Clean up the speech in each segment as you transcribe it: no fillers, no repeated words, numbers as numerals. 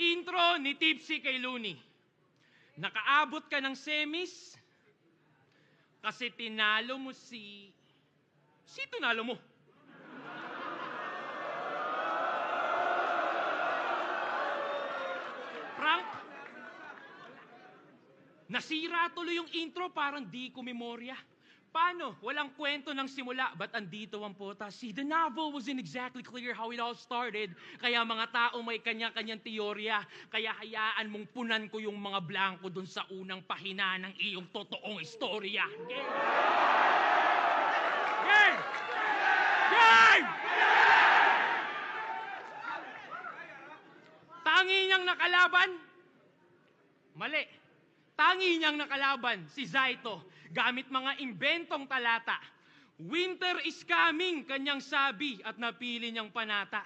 Intro ni Tipsy kay Looney. Nakaabot ka ng semis kasi tinalo mo si... Si tinalo mo? Frank? Nasira tuloy yung intro, parang di ko memorya. Paano? Walang kwento ng simula, ba't andito ang pota? See, the novel wasn't exactly clear how it all started, kaya mga tao may kanya-kanyang teorya, kaya hayaan mong punan ko yung mga blanco dun sa unang pahina ng iyong totoong istorya. Game! Game! Game! Tangi niyang nakalaban? Mali. Tangi niyang nakalaban, si Zaito, gamit mga imbentong talata. Winter is coming, kanyang sabi at napili niyang panata.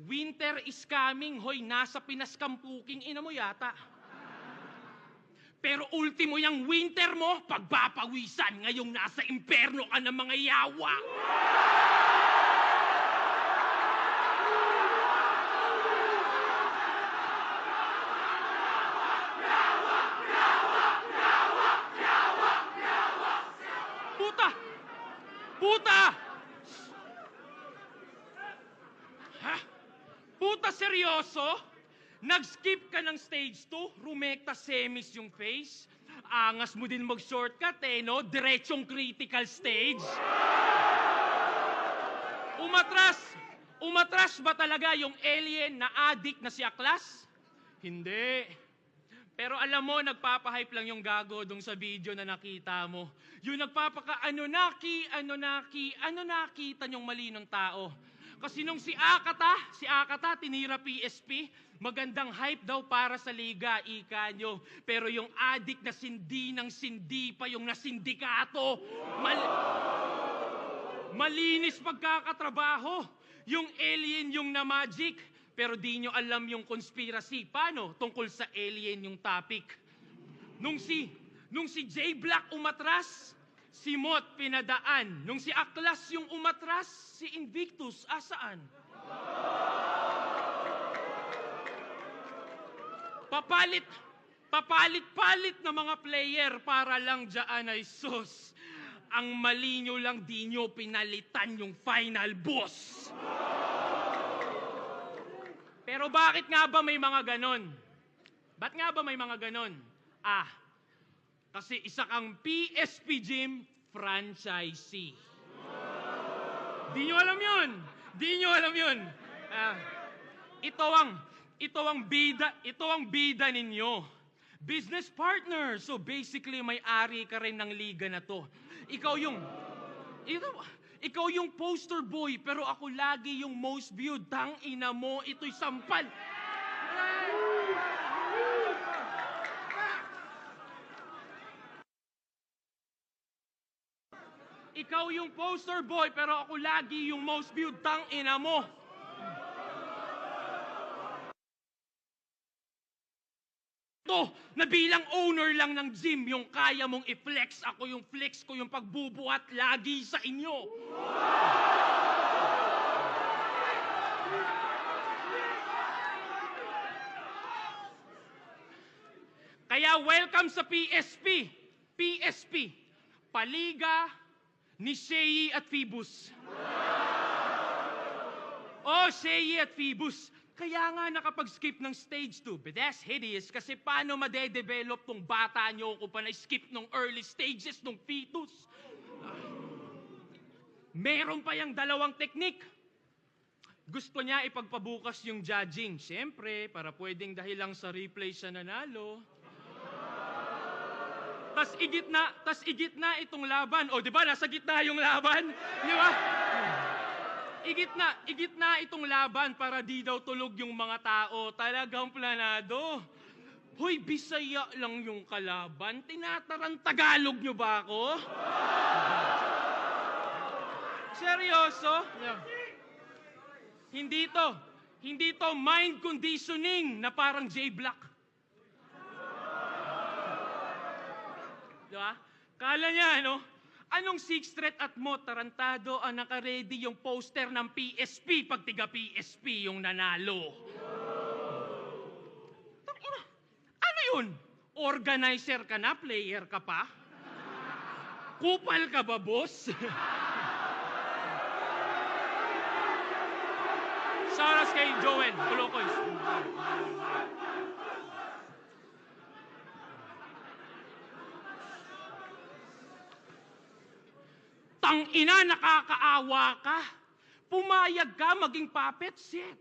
Winter is coming, hoy, nasa Pinas Kampuking ina mo yata. Pero ultimo yung winter mo, pagpapawisan, ngayong nasa imperno ka ng mga yawa. Puta! Ha? Puta, seryoso? Nag-skip ka ng stage 2, rumekta semis yung face. Angas mo din mag-shortcut no? Diretsong critical stage. Umatras ba talaga yung alien na addict na si Aklas? Hindi. Pero alam mo, nagpapahype lang yung gago dun sa video na nakita mo. Yung ano nakita niyong mali ng tao. Kasi nung si Akata, tinira PSP, magandang hype daw para sa liga, ika nyo. Pero yung addict na sindi ng sindi pa yung nasindikato. Malinis pagkakatrabaho. Yung alien yung na-magic. Pero di nyo alam yung conspiracy. Paano? Tungkol sa alien yung topic. Nung si J Black umatras, si Mot pinadaan. Nung si Aklas yung umatras, si Invictus asaan? Papalit-palit na mga player para lang dyan ay sus. Ang mali nyo lang di nyo pinalitan yung final boss. Pero bakit nga ba may mga ganon? Ba't nga ba may mga ganon? Kasi isa kang PSP Gym franchisee. Di nyo alam yun. Di nyo alam yun. Ito ang bida ninyo. Business partner. So basically, may-ari ka rin ng liga na to. Ikaw yung poster boy, pero ako lagi yung most viewed. Tang ina mo, ito'y sampal. Ikaw yung poster boy, pero ako lagi yung most viewed. Tang ina mo. Na bilang owner lang ng gym, yung kaya mong i-flex, ako yung flex ko yung pagbubuhat lagi sa inyo. Kaya welcome sa PSP. PSP, Paliga ni Shei at Phoebus. Shei at Phoebus. Kaya nga nakapag-skip ng stage 2. But that's hideous kasi paano madedevelop tong bata nyo kung pa na-skip ng early stages ng fetus? Meron pa yung dalawang teknik. Gusto niya ipagpabukas yung judging. Siyempre, para pwedeng dahil lang sa replay siya nanalo. Tas igit na itong laban. Di ba? Nasa gitna yung laban. Di ba? Igit na itong laban para di daw tulog yung mga tao. Talagang planado. Hoy, Bisaya lang yung kalaban. Tinatarang Tagalog nyo ba ako? Seryoso? Yeah. Hindi to mind conditioning na parang J Black. Diba? Kala niya, anong Sixth Threat at mo, tarantado ang naka-ready yung poster ng PSP pag tiga PSP yung nanalo. ngayon, organizer ka na, player ka pa? Kupal ka ba, boss? Saras kay Joel, Tulokoys. Tang-ina, nakakaawa ka. Pumayag ka maging puppet set.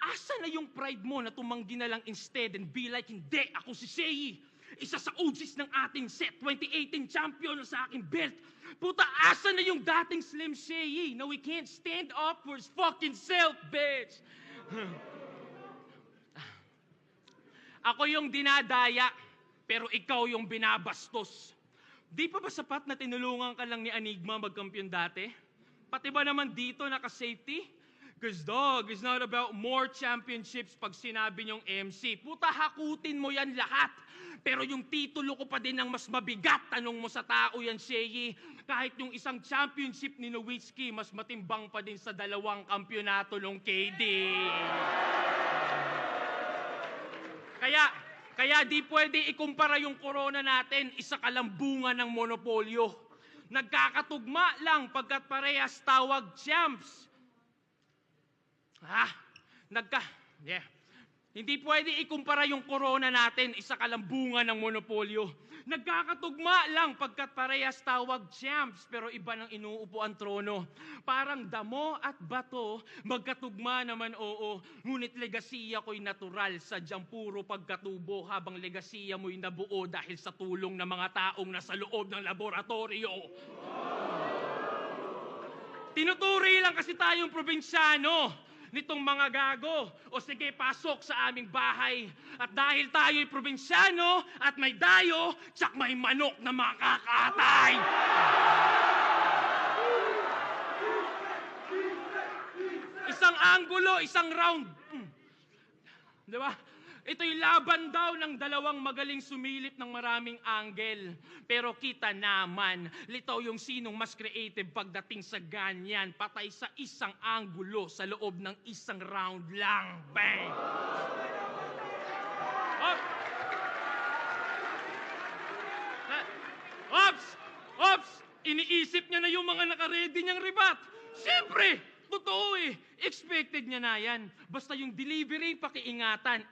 Asa na yung pride mo na tumanggi na lang instead and be like, hindi, ako si Sei. Isa sa OGs ng ating set, 2018 champion na sa aking belt. Puta, asa na yung dating Slim Sei? Now we can't stand up for his fucking self, bitch. Ako yung dinadaya, pero ikaw yung binabastos. Di pa ba sapat na tinulungan ka lang ni Enigma magkampiyon dati? Pati ba naman dito naka-safety? Because dog, it's not about more championships pag sinabi niyong MC. Puta, hakutin mo yan lahat. Pero yung titulo ko pa din ang mas mabigat. Tanong mo sa tao yan, Shei. Kahit yung isang championship ni Nowitzki, mas matimbang pa din sa 2 kampyonato ng KD. Kaya di pwede ikumpara yung corona natin, isa kalambungan ng monopolyo. Nagkakatugma lang pagkat parehas tawag champs. Hindi pwede ikumpara yung corona natin, isa kalambungan ng monopolyo. Nagkakatugma lang pagkat parehas tawag champs, pero iba ng inuupo ang trono. Parang damo at bato, magkatugma naman oo. Ngunit legasiya ko'y natural, sadyang puro pagkatubo, habang legasiya mo'y nabuo dahil sa tulong ng mga taong nasa loob ng laboratorio. Tinuturi lang kasi tayong probinsyano nitong mga gago. O sige, pasok sa aming bahay. At dahil tayo'y probinsyano at may dayo, tsak may manok na makakatay. Isang anggulo, isang round. Di ba? Ito'y laban daw ng 2 magaling sumilip ng maraming angle. Pero kita naman, litaw yung sinong mas creative pagdating sa ganyan. Patay sa isang anggulo sa loob ng isang round lang. Bang! Ops! Iniisip niya na yung mga nakaredy niyang ribat. Siyempre! Totoo eh. Expected niya na yan. Basta yung delivery, pakiingatan.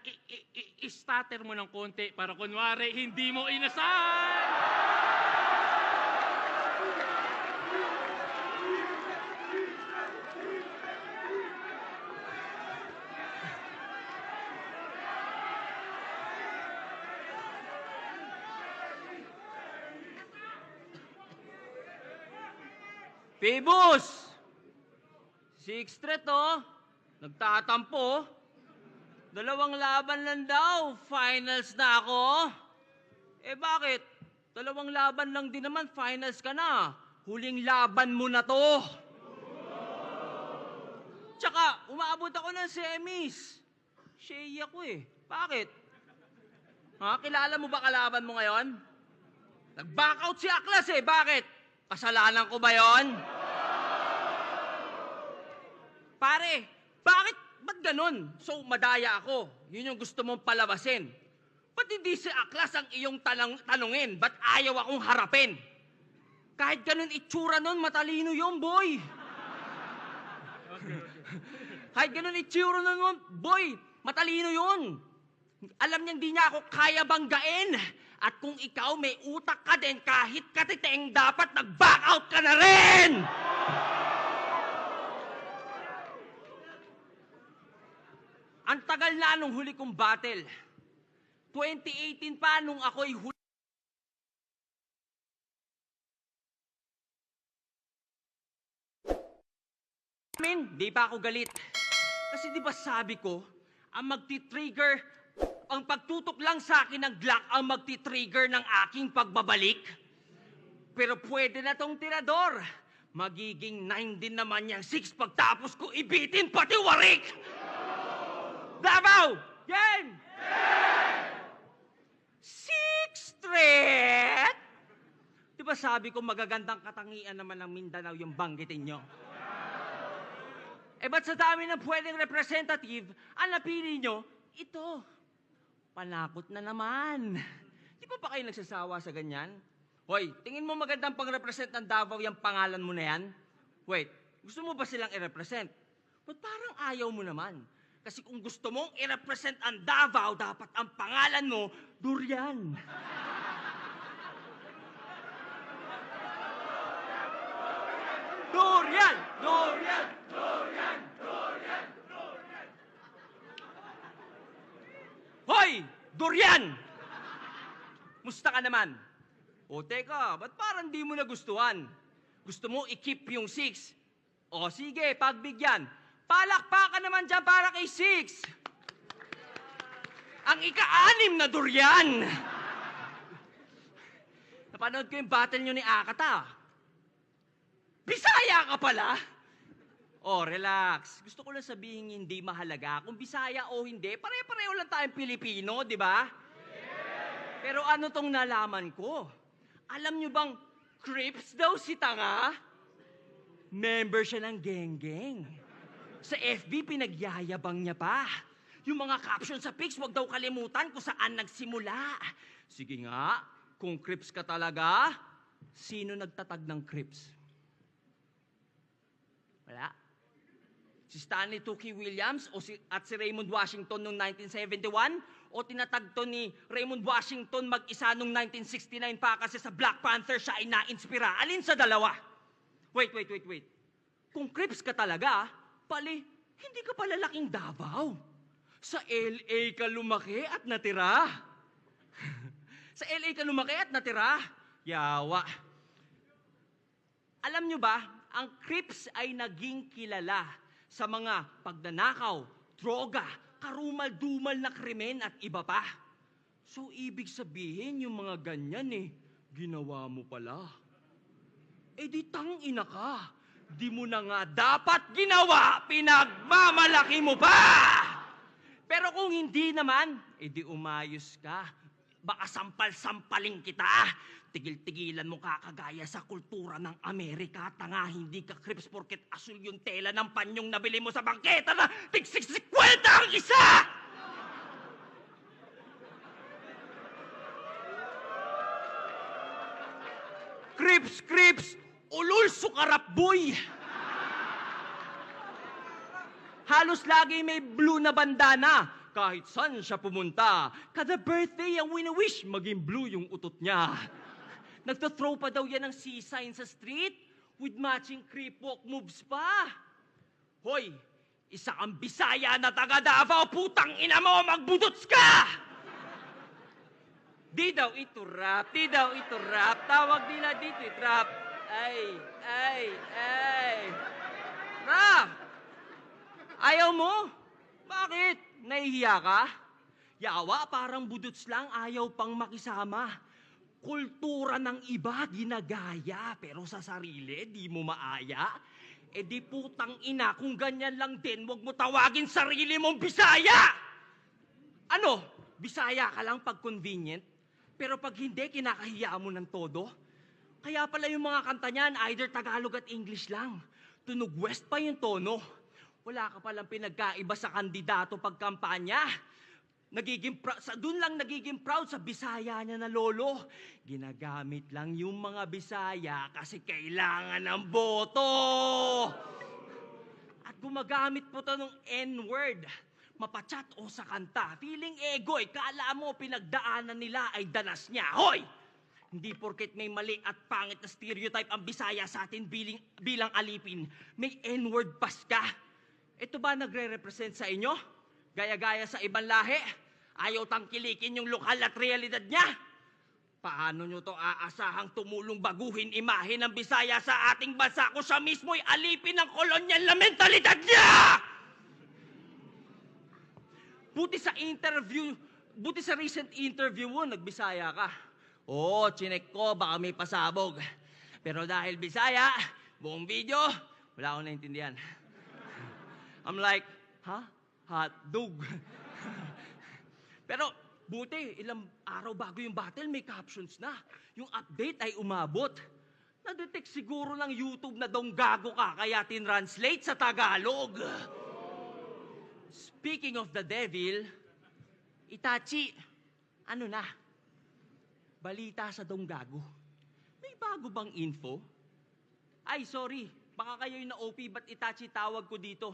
I-stutter mo ng konti para kunwari hindi mo inasal. Pibus! Sixth threat, oh. Nagtatampo. 2 laban lang daw. Finals na ako. Eh bakit? 2 laban lang din naman. Finals ka na. Huling laban mo na to. Tsaka, umaabot ako ng semis. Shea ako eh. Bakit? Ha? Kilala mo ba kalaban mo ngayon? Nag-backout si Aklas eh. Bakit? Kasalanan ko ba yon? Pare, ba't ganun? So, madaya ako. Yun yung gusto mong palabasin. Ba't hindi si Aklas ang iyong tanungin? Ba't ayaw akong harapin? Kahit ganun itsura nun, matalino yun, boy. Kahit ganun itsura nun, boy, matalino yun. Alam niyang di niya ako kaya banggain. At kung ikaw may utak ka din, kahit katiteng, dapat nag-back out ka na rin! Ang tagal na nung huli kong battle. 2018 pa nung ako'y huli. Di pa ako galit. Kasi di ba sabi ko, ang magti-trigger, ang pagtutok lang sa akin ng Glock ang magti-trigger ng aking pagbabalik. Pero pwede na tong tirador. Magiging 9 din naman yung 6 pagtapos ko ibitin pati warik! Davao! Game! Sixth threat! Di ba sabi ko magagandang katangian naman ng Mindanao yung banggitin nyo? Eh ba't sa dami ng pwedeng representative, ang napili nyo, ito. Panakot na naman. Di ba kayo nagsasawa sa ganyan? Hoy, tingin mo magandang pang-represent ng Davao yung pangalan mo na yan? Wait, gusto mo ba silang i-represent? Ba't parang ayaw mo naman? Kasi kung gusto mong i-represent ang Davao, dapat ang pangalan mo, Durian. Durian! Durian! Durian! Durian! Durian! Hoy! Durian! Musta ka naman? O teka, ba't parang di mo nagustuhan? Gusto mo i-keep yung 6? O sige, pagbigyan. Palakpakan naman dyan para kay 6. Ang ika-6 na Durian! Napanood ko yung battle nyo ni Akata. Bisaya ka pala? Oh, relax. Gusto ko lang sabihin hindi mahalaga. Kung Bisaya o hindi, pare-pareho lang tayong Pilipino, di ba? Yeah. Pero ano tong nalaman ko? Alam nyo bang Crips daw si Tanga? Member siya ng geng-geng. Sa FB, pinagyayabang niya pa. Yung mga caption sa pics, wag daw kalimutan kung saan nagsimula. Sige nga, kung Crips ka talaga, sino nagtatag ng Crips? Wala. Si Stanley Tookie Williams at si Raymond Washington noong 1971 o tinatag to ni Raymond Washington mag-isa noong 1969 pa kasi sa Black Panther siya ay na-inspira. Alin sa dalawa? Wait. Kung Crips ka talaga, pali, hindi ka pala laking Davao. Sa LA ka lumaki at natira. Sa LA ka lumaki at natira. Yawa. Alam nyo ba, ang Crips ay naging kilala sa mga pagnanakaw, droga, karumal-dumal na krimen at iba pa. So, ibig sabihin yung mga ganyan ginawa mo pala. Di tangina ka. Di mo na nga dapat ginawa, pinagmamalaki mo pa! Pero kung hindi naman, di umayos ka. Baka sampal-sampaling kita. Tigil-tigilan mo kakagaya sa kultura ng Amerika. Tanga, hindi ka Crips porket asul yung tela ng panyong nabili mo sa bangketa na tig-60 ang isa! Crips, ulul sukarap boy! Halos lagi may blue na bandana. Kahit saan siya pumunta, kada birthday ang wini-wish, maging blue yung utot niya. Nagtathrow pa daw yan ng C-sign sa street with matching creep walk moves pa. Hoy, isa kang Bisaya na taga Davao, putang ina mo, magbudots ka! Di daw ito rap. Tawag nila dito rap. Ay. Rap! Ayaw mo? Bakit? Nahihiya ka? Yawa, parang budots lang, ayaw pang makisama. Kultura ng iba, ginagaya, pero sa sarili, di mo maaya. Di putang ina, kung ganyan lang din, wag mo tawagin sarili mong Bisaya! Ano? Bisaya ka lang pag convenient? Pero pag hindi, kinakahiya mo ng todo? Kaya pala yung mga kanta niyan, either Tagalog at English lang. Tunog West pa yung tono. Wala ka palang pinagkaiba sa kandidato pagkampanya. Doon lang nagiging proud sa Bisaya niya na lolo. Ginagamit lang yung mga Bisaya kasi kailangan ng boto. At gumagamit po ito ng N-word. Mapachat o sa kanta. Feeling ego, kala mo pinagdaanan nila ay danas niya. Hoy! Hindi porket may mali at pangit na stereotype ang Bisaya sa atin bilang alipin. May N-word pas ka. Ito ba nagre-represent sa inyo? Gaya-gaya sa ibang lahi? Ayaw tangkilikin yung lokal at realidad niya? Paano nyo to aasahang tumulong baguhin imahe ng Bisaya sa ating bansa kung siya mismo'y alipin ng kolonyal na mentalidad niya? Buti sa recent interview mo, nagbisaya ka. Oo, chinek ko, baka may pasabog. Pero dahil Bisaya, buong video, wala akong naintindihan. I'm like, hot dog. Pero buti, ilang araw bago yung battle, may captions na. Yung update ay umabot. Na-detect siguro ng YouTube na dong gago ka, kaya tinranslate sa Tagalog. Speaking of the devil, Itachi, Ano na? Balita sa Donggago. May bago bang info? Ay, sorry. Baka kayo yung na-OP, ba't Itachi tawag ko dito?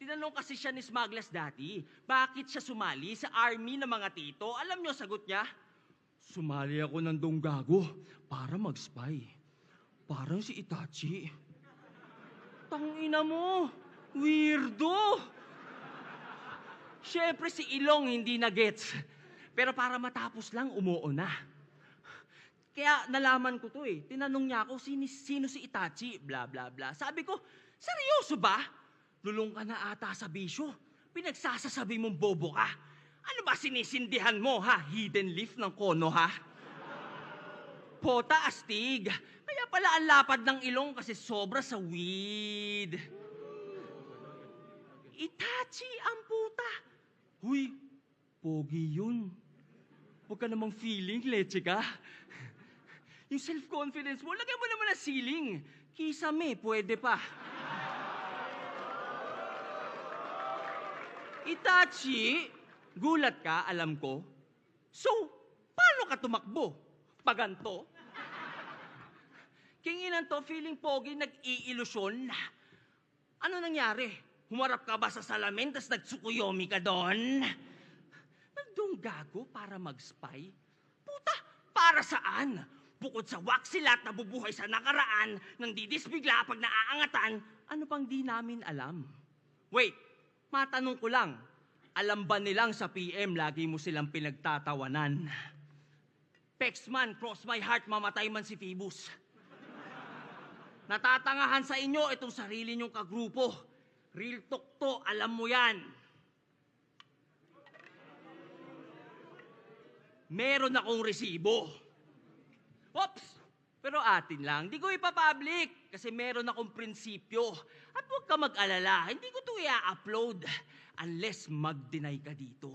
Tinanong kasi siya ni Smuggles dati, bakit siya sumali sa army ng mga tito? Alam niyo, sagot niya, sumali ako ng Donggago para mag-spy. Parang si Itachi. Tangina mo! Weirdo! Siyempre si Ilong hindi na gets. Pero para matapos lang, umuo na. Kaya nalaman ko to eh. Tinanong niya ako, sino si Itachi? Bla bla bla. Sabi ko, seryoso ba? Lulong ka na ata sa bisyo. Pinagsasasabi mong bobo ka. Ano ba sinisindihan mo ha? Hidden leaf ng kono ha? Pota astig. Kaya pala ang lapad ng ilong kasi sobra sa weed. Itachi ang puta. Huy, pogi yun. Huwag ka namang feeling, leche ka. Yung self-confidence mo, lagay mo naman na ceiling. Kisame, pwede pa. Itachi, gulat ka, alam ko. So, paano ka tumakbo? Paganto? Kinginan to, feeling pogi, nag-iilusyon. Ano nangyari? Humarap ka ba sa salamin, tas nagsukuyomi ka doon? Nagdonggago para mag-spy? Puta, para saan? Bukod sa waksilat na bubuhay sa nakaraan, nang didisbigla pag naaangatan, ano pang di namin alam? Wait, matanong ko lang, alam ba nilang sa PM lagi mo silang pinagtatawanan? Pexman, cross my heart, mamatay man si Phoebus. Natatangahan sa inyo itong sarili nyong kagrupo. Real talk to, alam mo yan. Meron akong resibo. Oops! Pero atin lang, di ko ipapublic kasi meron akong prinsipyo. At huwag ka mag-alala, hindi ko ito i-upload unless mag-deny ka dito.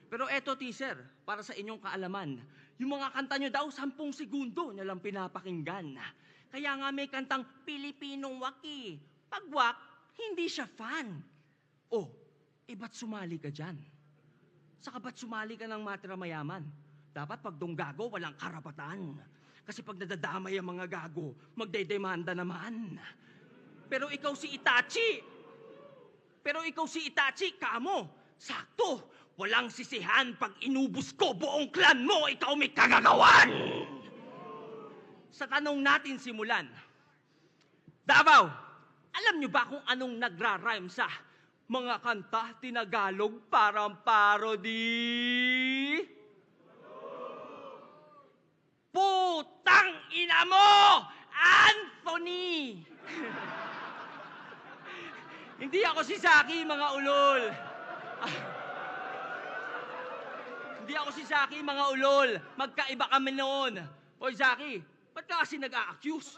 Pero eto teaser, para sa inyong kaalaman, yung mga kanta nyo daw, 10 segundo nyo lang pinapakinggan. Kaya nga may kantang Pilipinong Waki. Pag wak, hindi siya fan. Oh, ba't sumali ka dyan? Saka ba't sumali ka ng matira mayaman? Dapat pag donggago, walang karapatan. Kasi pag nadadamay ang mga gago, magdedemanda naman. Pero ikaw si Itachi, kamo. Sakto, walang sisihan pag inubos ko buong clan mo, ikaw may kagagawan. Sa tanong natin simulan, Davao, alam nyo ba kung anong nagra-rhyme sa mga kanta tinagalog parang parody? Putang ina mo! Anthony! Hindi ako si Saki, mga ulol. Hindi ako si Saki, mga ulol. Magkaiba kami noon. Hoy, Saki, ba't ka kasi nag-a-accuse?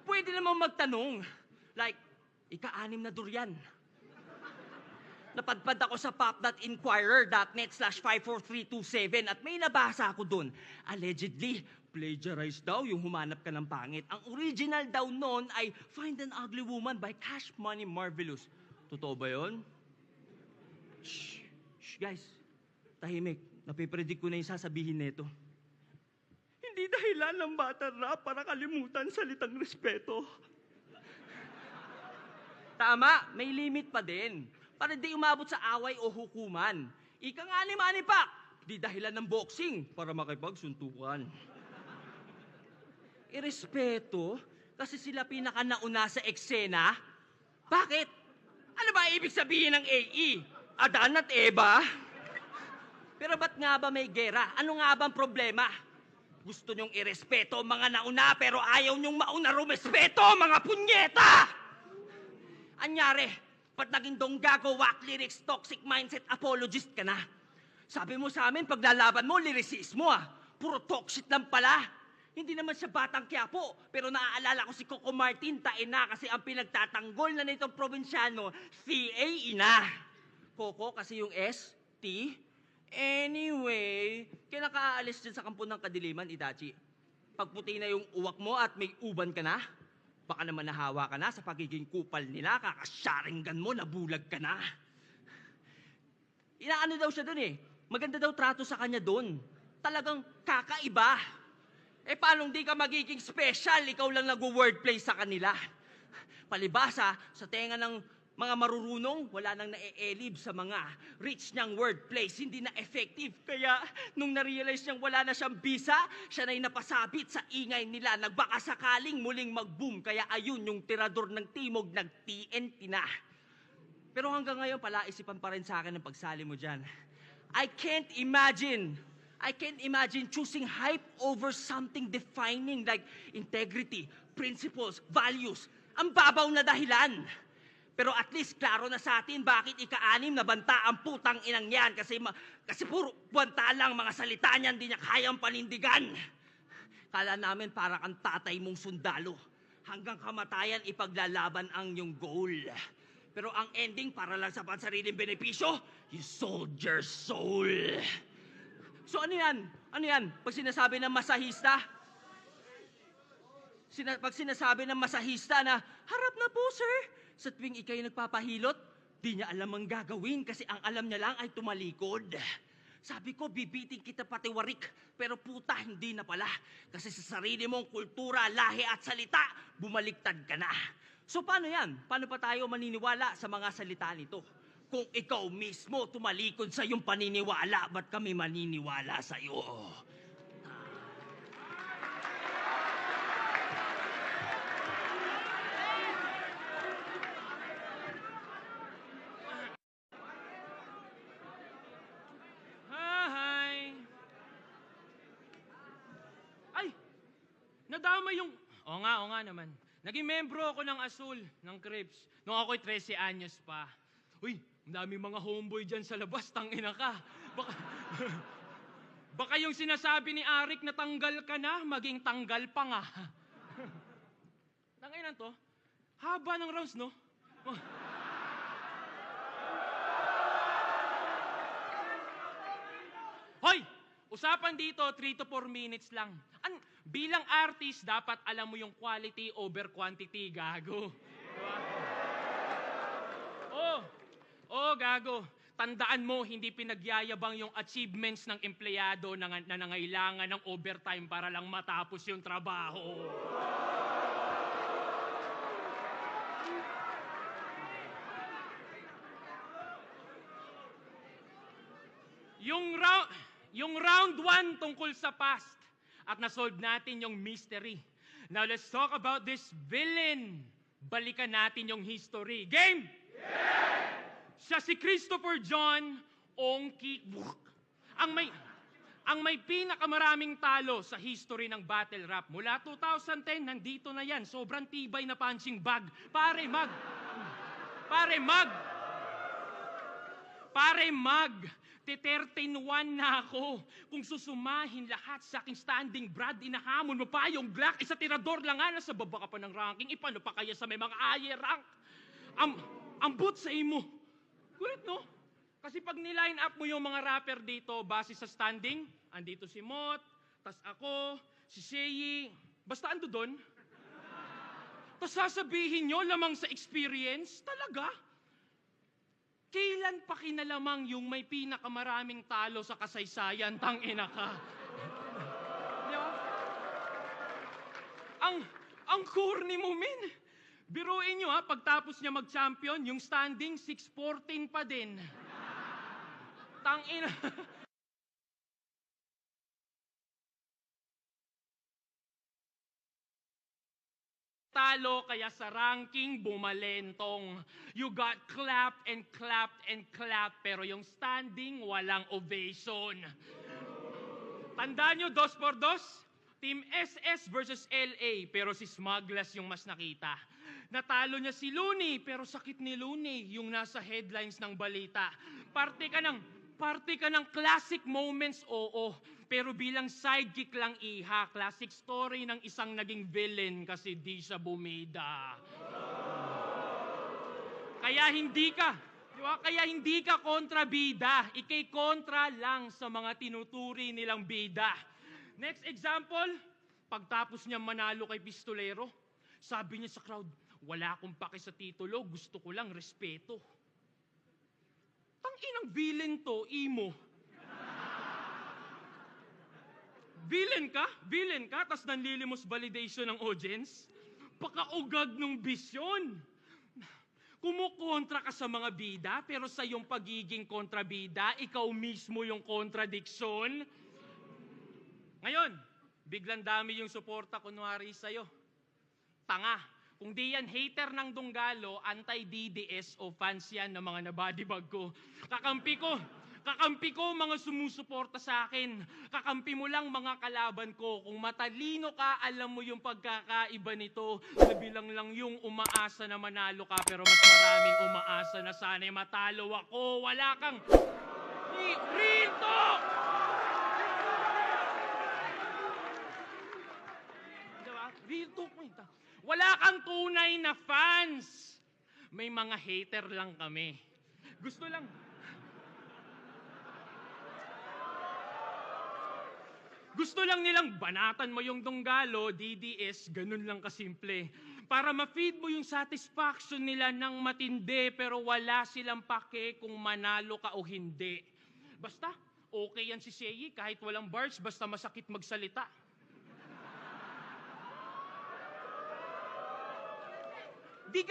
Pwede namang magtanong. Like, ika-6 na durian. Napadpad ako sa pop.inquirer.net/54327 at may nabasa ako dun. Allegedly, plagiarized daw yung humanap ka ng pangit. Ang original daw nun ay Find an Ugly Woman by Cash Money Marvelous. Totoo ba yun? Shh, guys. Tahimik. Napipredict ko na yung sasabihin nito. Hindi dahilan ng bata rap para kalimutan salitang respeto. Tama, may limit pa din. Para di umabot sa away o hukuman. Ika nga ni Manny Pac, di dahilan ng boxing para makipagsuntukan. Irespeto kasi sila pinakanauna sa eksena. Bakit? Ano ba ibig sabihin ng AE? Adan at Eva? Pero ba't nga ba may gera? Ano nga bang problema? Gusto nyong irespeto mga nauna pero ayaw nyong mauna rumespeto mga punyeta! Anyari, ba't naging donggago, whack lyrics, toxic mindset, apologist ka na? Sabi mo sa amin, paglalaban mo, lyricismo ah. Puro talk shit lang pala. Hindi naman siya batang Quiapo, pero naaalala ko si Coco Martin, taina kasi ang pinagtatanggol na nitong probinsyano, CA ina. Coco kasi yung S, T. Anyway, kinakaalis dyan sa kampo ng kadiliman, Itachi. Pagputi na yung uwak mo at may uban ka na, baka naman nahawa ka na sa pagiging kupal nila, kakasyaringgan mo, nabulag ka na. Inaano daw siya dun eh, Maganda daw trato sa kanya doon. Talagang kakaiba. Paano di ka magiging special? Ikaw lang nag-wordplay sa kanila. Palibasa, sa tenga ng mga marurunong, wala nang nae-elib sa mga rich niyang wordplays, hindi na effective. Kaya, nung na-realize niyang wala na siyang bisa, siya na'y napasabit sa ingay nila. Nagbaka sakaling muling mag-boom. Kaya ayun, yung tirador ng timog, nag-TNT na. Pero hanggang ngayon, palaisipan pa rin sa akin ang pagsali mo dyan. I can't imagine choosing hype over something defining like integrity, principles, values. Ang babaw na dahilan. Pero at least klaro na sa atin bakit ika-anim na banta ang putang inang yan. Kasi puro banta lang mga salita niyan, di niya kayang panindigan. Kala namin para kang tatay mong sundalo. Hanggang kamatayan ipaglalaban ang iyong goal. Pero ang ending para lang sa pansariling benepisyo, you sold your soul. So ano yan? Ano yan? Pag sinasabi ng masahista, pag sinasabi ng masahista na, harap na po, sir. Sa tuwing ikay nagpapahilot, di niya alam ang gagawin kasi ang alam niya lang ay tumalikod. Sabi ko, bibiting kita pati warik, pero puta, hindi na pala. Kasi sa sarili mong kultura, lahi at salita, bumaliktad ka na. So paano yan? Paano pa tayo maniniwala sa mga salita nito? Kung ikaw mismo tumalikod sa iyong paniniwala, ba't kami maniniwala sa iyo? Hi! Ay! Nadama yung... Oo nga naman. Naging membro ako ng Asul, ng Crips, nung ako'y 13 anyos pa. Uy, ang daming mga homeboy dyan sa labas, tangina ka. Baka yung sinasabi ni Arik na tanggal ka na, maging tanggal pa nga. Tanginan to, haba ng rounds, no? Hoy! Usapan dito, 3 to 4 minutes lang. Bilang artist, dapat alam mo yung quality over quantity, gago. Diba? Gago. Tandaan mo, hindi pinagyayabang yung achievements ng empleyado na nangailangan ng overtime para lang matapos yung trabaho. Yung round 1 tungkol sa past at nasolve natin yung mystery. Now let's talk about this villain. Balikan natin yung history. Game! Yeah! Siya si Christopher John Ongki. Ang may pinakamaraming talo sa history ng battle rap. Mula 2010, nandito na yan. Sobrang tibay na punching bag. Pare mag. 13-1 na ako. Kung susumahin lahat sa aking standing, Brad, inahamon mo pa yung Glock. Isa tirador lang nga, nasa baba ka pa ng ranking. Ipano pa kaya sa may mga higher rank? Ambot sa imo. Kulit, no? Kasi pag niline up mo yung mga rapper dito, base sa standing, andito si Mot, tas ako, si Seyi, basta ando doon. Tas sasabihin nyo, lamang sa experience, talaga? Kailan pa kinalamang yung may pinakamaraming talo sa kasaysayan, tangina ka? Diba? Ang corny mo, min. Biruin nyo ha, pagtapos niya mag-champion, yung standing 6-14 pa din. Tangina. Talo kaya sa ranking bumalentong. You got clapped and clapped and clapped, pero yung standing walang ovation. Tandaan nyo, 2-2, Team SS versus LA, pero si Smuglas yung mas nakita. Natalo niya si Looney, pero sakit ni Looney yung nasa headlines ng balita. Parte ka ng classic moments, oo. Pero bilang sidekick lang iha, classic story ng isang naging villain kasi di siya bumida. Kaya hindi ka, di ba? Kaya hindi ka kontrabida. Ikay kontra lang sa mga tinuturi nilang bida. Next example, pagtapos niya manalo kay Pistolero, sabi niya sa crowd, wala akong pake sa titulo, gusto ko lang respeto. Tanginang villain to, imo. Villain ka, tas nanlilimos validation ng audience? Pakaugad ng bisyon. Kumukontra ka sa mga bida, pero sa iyong pagiging kontrabida, ikaw mismo yung kontradiksyon. Ngayon, biglang dami yung suporta kunwari sa'yo. Tanga. Kung di yan hater ng Dunggalo, anti-DDS o fans yan ng mga nabadibag ko. Kakampi ko mga sumusuporta sa akin. Kakampi mo lang mga kalaban ko. Kung matalino ka, alam mo yung pagkakaiba nito. Nabilang lang yung umaasa na manalo ka, pero mas maraming umaasa na sana'y matalo ako. Wala kang... Real talk! Diba? Real talk mo ito. Wala kang tunay na fans. May mga hater lang kami. Gusto lang nilang banatan mo yung Dunggalo, DDS, ganun lang kasimple. Para ma-feed mo yung satisfaction nila ng matindi, pero wala silang pake kung manalo ka o hindi. Basta, okay yan si Seyi, kahit walang bars, basta masakit magsalita. Di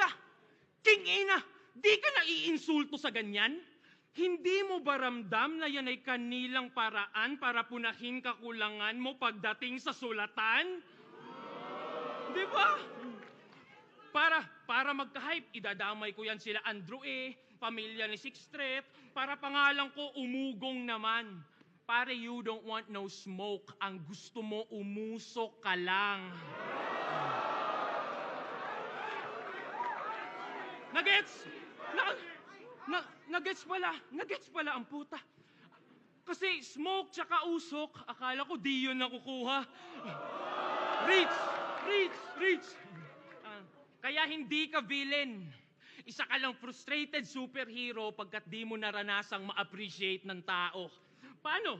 ka naiinsulto sa ganyan? Hindi mo ba ramdam na yan ay kanilang paraan para punahin kakulangan mo pagdating sa sulatan? Di ba? Para magka-hype, idadamay ko yan sila Andrew A., pamilya ni Sixth Street, para pangalan ko umugong naman. Pare, you don't want no smoke. Ang gusto mo, umusok ka lang. Nagets? Nagets pala ang puta. Kasi smoke tsaka usok, akala ko di yun nakukuha. Rich. Kaya hindi ka villain. Isa ka lang frustrated superhero pagkat di mo naranasang ma-appreciate ng tao. Paano?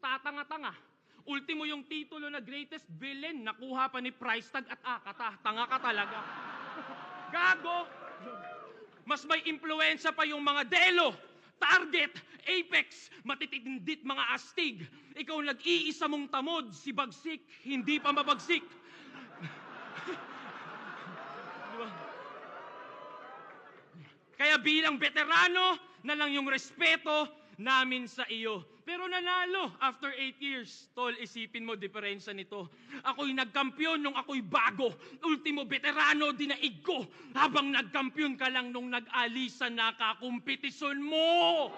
Tatanga-tanga. Ultimo yung titulo na greatest villain, nakuha pa ni price tag at akata. Tanga ka talaga. Gago! Mas may impluensya pa yung mga Delo, Target, Apex, matitindit mga astig. Ikaw nag-iisa mong tamod, si Bagsik, hindi pa mabagsik. Kaya bilang veterano na lang yung respeto namin sa iyo. Pero nanalo after 8 years. Tol, isipin mo diferensya nito. Ako'y nagkampiyon nung ako'y bago. Ultimo veterano, dinaig ko. Habang nagkampiyon ka lang nung nag-alisan na kakumpetisyon mo.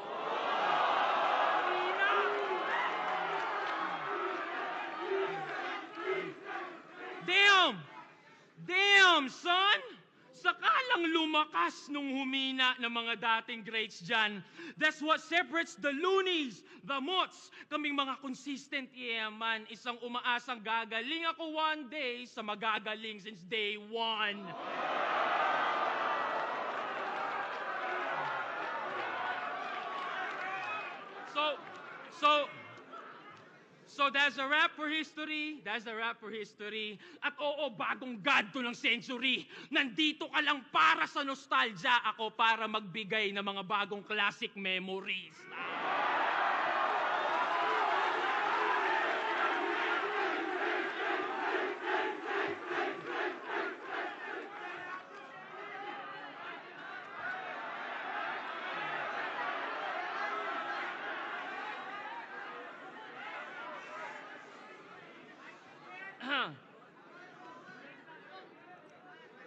Damn, son! Sakalang lumakas nung humina ng mga dating greats dyan. That's what separates the loonies, the mots, kaming mga consistent yaman. Isang umaasang gagaling ako one day sa magagaling since day one. So that's a wrap for history. At oo, bagong god to ng century. Nandito ka lang para sa nostalgia. Ako para magbigay ng mga bagong classic memories.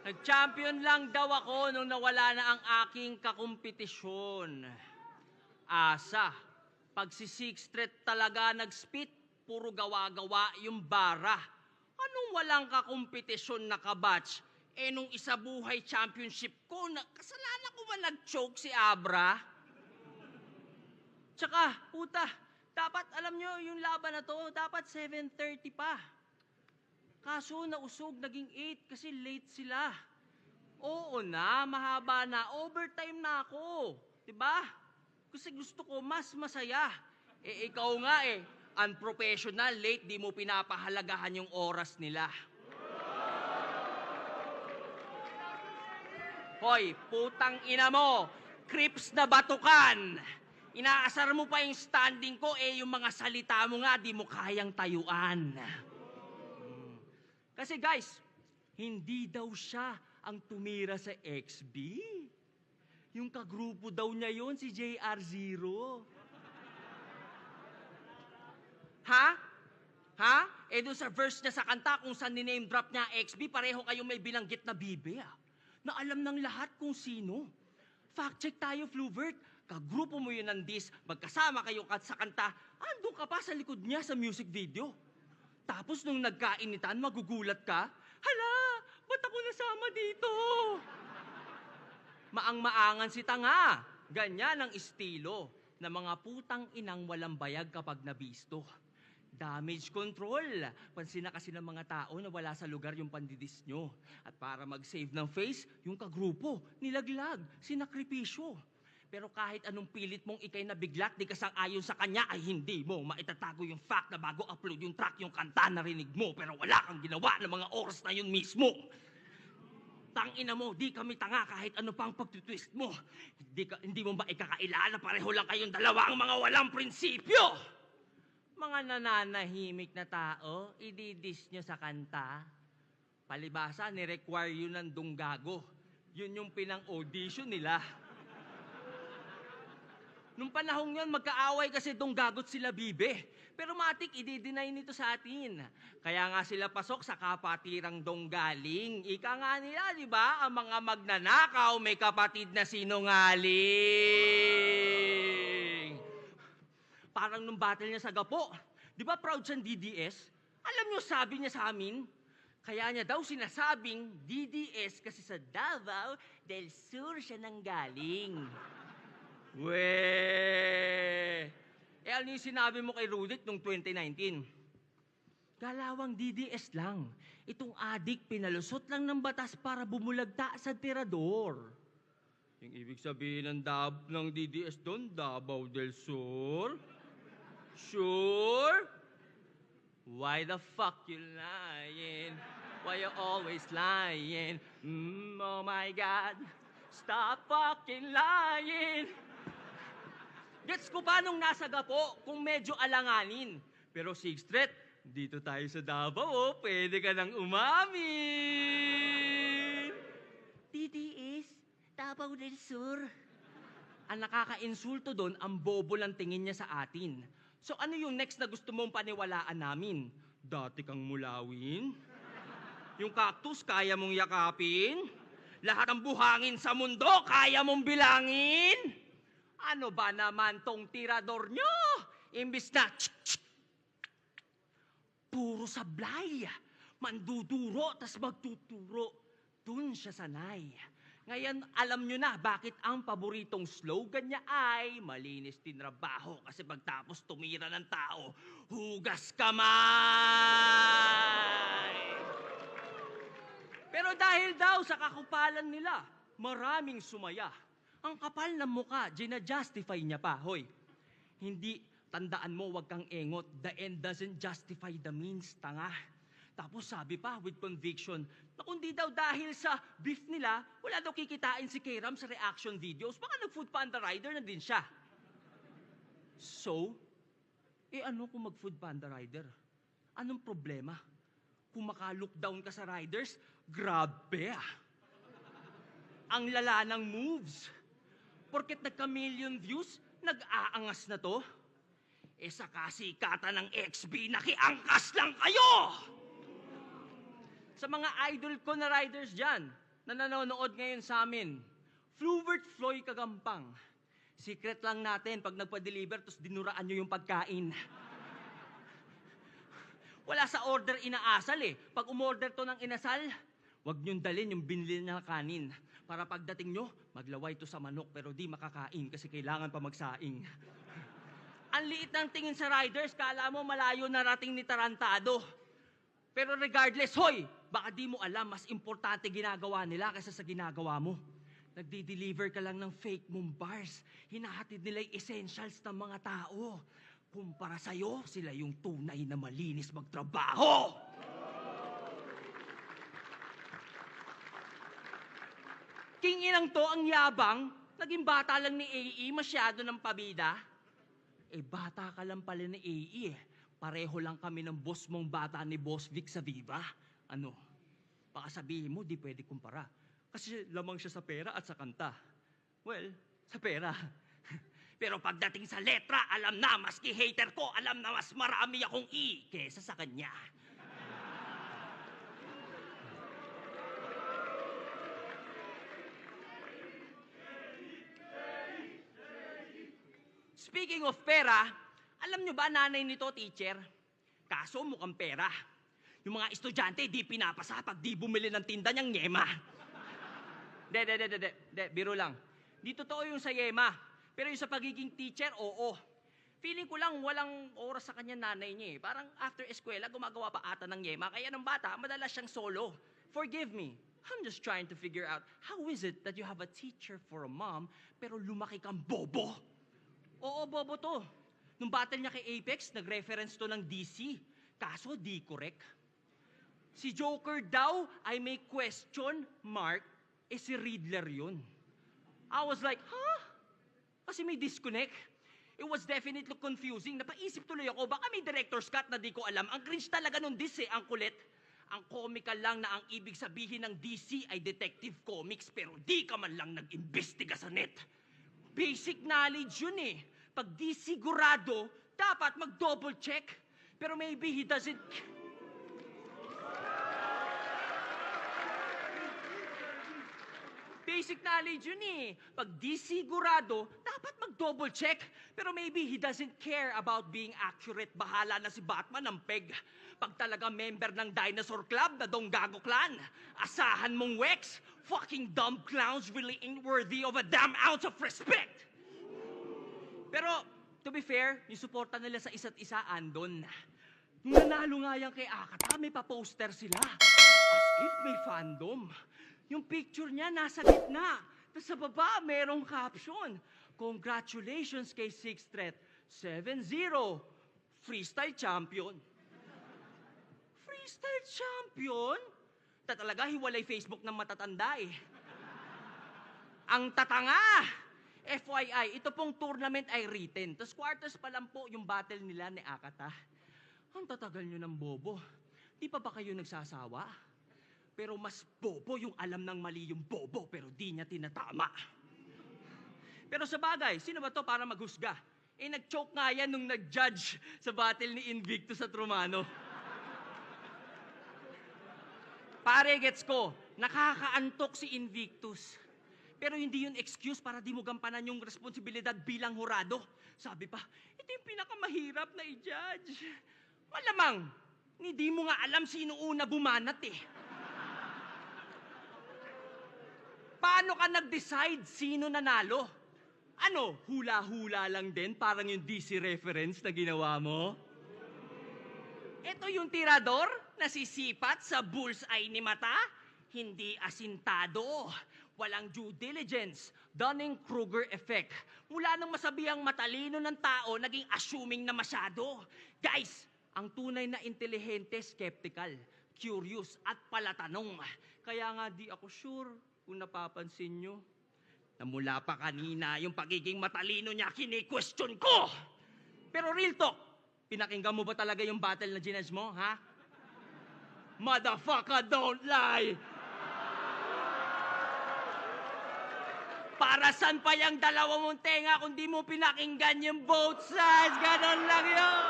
Nag-champion lang daw ako nung nawala na ang aking kakumpetisyon. Asa, pag si Sixth Street talaga nag-spit, puro gawa-gawa yung bara. Anong walang kakumpetisyon na kabatch? Nung isa buhay championship ko, kasalanan ko ba nag-choke si Abra? Tsaka, puta, dapat alam nyo yung laban na to, dapat 7:30 pa. Kaso nausog, naging 8 kasi late sila. Oo na, mahaba na, overtime na ako. Diba? Kasi gusto ko mas masaya. Ikaw nga unprofessional, late, di mo pinapahalagahan yung oras nila. Hoy, putang ina mo, crips na batukan. Inaasar mo pa yung standing ko, yung mga salita mo nga, di mo kayang tayuan. Kasi guys, hindi daw siya ang tumira sa XB. Yung kagrupo daw niya yon si JR0. Ha? Ha? Doon sa verse niya sa kanta kung saan ni-name drop niya XB, pareho kayong may binanggit na bibe, na alam ng lahat kung sino. Fact check tayo, Fluvert. Kagrupo mo yun ng diss, magkasama kayo sa kanta, andun ka pa sa likod niya sa music video. Tapos nung nagkainitan, magugulat ka, hala, ba't ako nasama dito? Maang-maangan si tanga. Ganyan ang estilo na mga putang inang walang bayag kapag nabisto. Damage control. Pansin na kasi ng mga tao na wala sa lugar yung pandidis nyo. At para mag-save ng face, yung kagrupo, nilaglag, sinakripisyo. Pero kahit anong pilit mong ikay na biglat, di ka sang-ayon sa kanya, ay hindi mo maitatago yung fact na bago upload yung track, yung kanta narinig mo, pero wala kang ginawa ng mga oras na yun mismo. Tangina mo, di kami tanga kahit ano pang pagtitwist mo. Hindi mo ba ikakailala, pareho lang kayong dalawang mga walang prinsipyo. Mga nananahimik na tao, ididis nyo sa kanta. Palibasa, ni-require yun ng dunggago. Yun yung pinang-audition nila. Nung panahong yun, magkaaway kasi dunggagot sila bibe. Pero matik, i-deny nito sa atin. Kaya nga sila pasok sa kapatirang donggaling. Ika nga nila, di ba? Ang mga magnanakaw may kapatid na sinungaling. Parang nung battle niya sa Gapo. Di ba proud siyang DDS? Alam niyo, sabi niya sa amin, kaya niya daw sinasabing DDS kasi sa Davao del Sur siya nanggaling. Weh! Ano yung sinabi mo kay Rudit noong 2019? Galawang DDS lang. Itong adik pinalusot lang ng batas para bumulagta sa tirador. Yung ibig sabihin ng DDS doon, Davao del Sur? Sure? Why the fuck you lying? Why you always lying? Oh my God, stop fucking lying! Gets ko pa nung nasa Gapo kung medyo alanganin. Pero 6th Street, dito tayo sa Davao, pwede ka nang umamin. DDS, Davao del Sur. Ang nakaka-insulto doon, ang bobo lang tingin niya sa atin. So ano yung next na gusto mong paniwalaan namin? Dati kang mulawin? Yung cactus, kaya mong yakapin? Lahat ng buhangin sa mundo, kaya mong bilangin? Ano ba naman tong tirador nyo? Imbis na puro sablay, manduduro, tas magtuturo. Dun siya sanay. Ngayon, alam nyo na bakit ang paboritong slogan niya ay malinis din trabaho kasi pagtapos tumira ng tao, hugas kamay! Pero dahil daw sa kakupalan nila, maraming sumaya. Ang kapal ng muka, gina-justify niya pa. Hoy, hindi, tandaan mo, wag kang engot. The end doesn't justify the means, tanga. Tapos sabi pa, with conviction, na kundi daw dahil sa beef nila, wala daw kikitain si Kram sa reaction videos, baka nag-food panda rider na din siya. So, ano kung mag-food panda rider? Anong problema? Kung maka-look down ka sa riders, grabe ang lala ng moves. Porket nagka-million views, nag-aangas na to. Sa kasikatan ng XB, nakiangkas lang kayo! Sa mga idol ko na riders dyan, na nanonood ngayon sa amin, Fluvert Floy Kagampang. Secret lang natin pag nagpa-deliver, tapos dinuraan nyo yung pagkain. Wala sa order inaasal Pag umorder to ng inasal, wag nyong dalhin yung binili na kanin. Para pagdating nyo, maglaway to sa manok pero di makakain kasi kailangan pa magsaing. Ang liit ng tingin sa riders, kala mo malayo narating ni Tarantado. Pero regardless, hoy, baka di mo alam, mas importante ginagawa nila kaysa sa ginagawa mo. Nagdi-deliver ka lang ng fake mong bars. Hinahatid nila yung essentials ng mga tao. Kumpara sa'yo, sila yung tunay na malinis magtrabaho. King inang to ang yabang na Naging bata lang ni AE, masyado ng pabida. Eh, bata ka lang pala ni AE eh. Pareho lang kami ng boss mong bata ni Boss Vic sa Viva. Ano? Baka sabihin mo, di pwede kumpara. Kasi lamang siya sa pera at sa kanta. Well, sa pera. Pero pagdating sa letra, alam na, maski hater ko, alam na mas marami akong E kesa sa kanya. Speaking of pera, alam nyo ba nanay nito, teacher? Kaso mukhang pera. Yung mga estudyante, di pinapasa pag di bumili ng tinda niyang yema. De, biro lang. Di totoo yung sa yema. Pero yung sa pagiging teacher, oo. Feeling ko lang walang oras sa kanya nanay niya eh. Parang after eskwela, gumagawa pa ata ng yema. Kaya ng bata, madalas siyang solo. Forgive me. I'm just trying to figure out how is it that you have a teacher for a mom pero lumaki kang bobo? Oo, bobo to. Nung battle niya kay Apex, nag-reference to ng DC. Kaso di correct. Si Joker daw ay may question mark, eh si Riddler yun. I was like, huh? Kasi may disconnect. It was definitely confusing. Napaisip tuloy ako, baka may director's cut na di ko alam. Ang cringe talaga nung DC, ang kulit. Ang comical lang na ang ibig sabihin ng DC ay detective comics, pero di ka man lang nag-imbestiga sa net. Basic knowledge yun eh. Pag di sigurado, dapat mag-double check. Pero maybe he doesn't... Basic knowledge yun eh. Pag di sigurado, dapat mag-double check. Pero maybe he doesn't care about being accurate. Bahala na si Batman ng peg. Pag talaga member ng Dinosaur Club na Donggago Clan, asahan mong Wex, fucking dumb clowns really ain't worthy of a damn ounce of respect. Pero, to be fair, yung suporta nila sa isa't isa andon. Nung nanalo nga yan kay Akata, may pa-poster sila. As if may fandom. Yung picture niya nasa gitna. Tapos sa baba, merong caption. Congratulations kay Sixth Threat. 7-0. Freestyle champion. Freestyle champion? Talaga, hiwalay Facebook ng matatanda eh. Ang tatanga! FYI, ito pong tournament ay written. Tapos quarters pa lang po yung battle nila ni Akata. Ang tatagal nyo ng bobo. Di pa ba kayo nagsasawa? Pero mas bobo yung alam ng mali yung bobo pero di niya tinatama. Pero sa bagay, sino ba to para maghusga? Eh nag-choke nga yan nung nag-judge sa battle ni Invictus sa Trumano. Pare, gets ko, nakakaantok si Invictus. Pero hindi yun excuse para di mo gampanan yung responsibilidad bilang hurado. Sabi pa, ito yung pinakamahirap na i-judge. Malamang, hindi mo nga alam sino una bumanat eh. Paano ka nag-decide sino nanalo? Ano, hula-hula lang din parang yung DC reference na ginawa mo? Ito yung tirador na sisipat sa bullseye ni mata, hindi asintado. Walang due diligence, Dunning-Kruger effect. Mula nang masabihang matalino ng tao, naging assuming na masyado. Guys, ang tunay na intelihente, skeptical, curious, at palatanong. Kaya nga di ako sure kung napapansin nyo, na mula pa kanina yung pagiging matalino niya, kini-question ko! Pero real talk, pinakinggan mo ba talaga yung battle na ginage mo, ha? Motherfucker, don't lie! Para saan pa yung dalawa mong tenga kung di mo pinakinggan yung both sides? Ganon lang yun!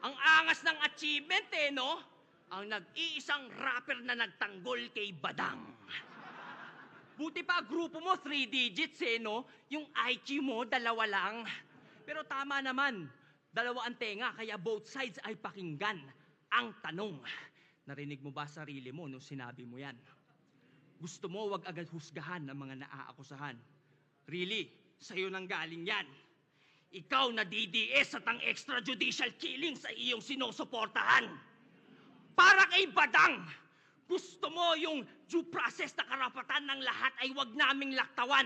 Ang angas ng achievement eh, no? Ang nag-iisang rapper na nagtanggol kay Badang. Buti pa grupo mo 3 digits eh, no? Yung IQ mo, 2 lang. Pero tama naman, 2 ang tenga, kaya both sides ay pakinggan. Ang tanong, narinig mo ba sarili mo nung sinabi mo yan? Gusto mo wag agad husgahan ng mga naaakusahan. Really, sa'yo nang galing yan. Ikaw na DDS at ang extrajudicial killing sa iyong sinusuportahan. Para kay Badang, gusto mo yung due process na karapatan ng lahat ay wag naming laktawan.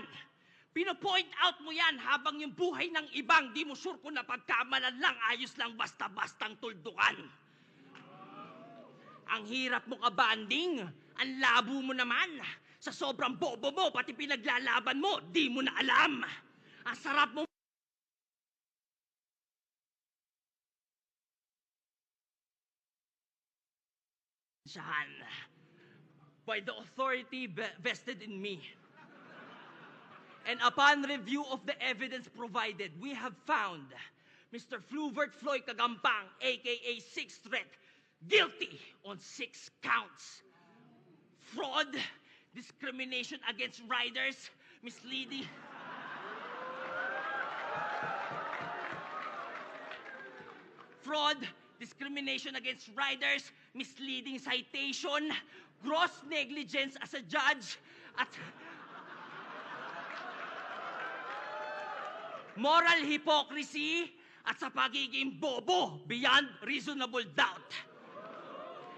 Pino-point out mo yan habang yung buhay ng ibang di mo sure kung napagkamalan lang, ayos lang basta-bastang tuldukan. Ang hirap mo kabanding. Ang labo mo naman. Sa sobrang bobo mo, pati pinaglalaban mo, di mo na alam. Ang sarap mo by the authority vested in me. And upon review of the evidence provided, we have found Mr. Fluvert Floyd Kagampang, aka Sixth Threat, guilty on 6 counts. Fraud, discrimination against riders, misleading. Fraud, discrimination against riders, misleading citation, gross negligence as a judge, at moral hypocrisy at sa pagiging bobo beyond reasonable doubt.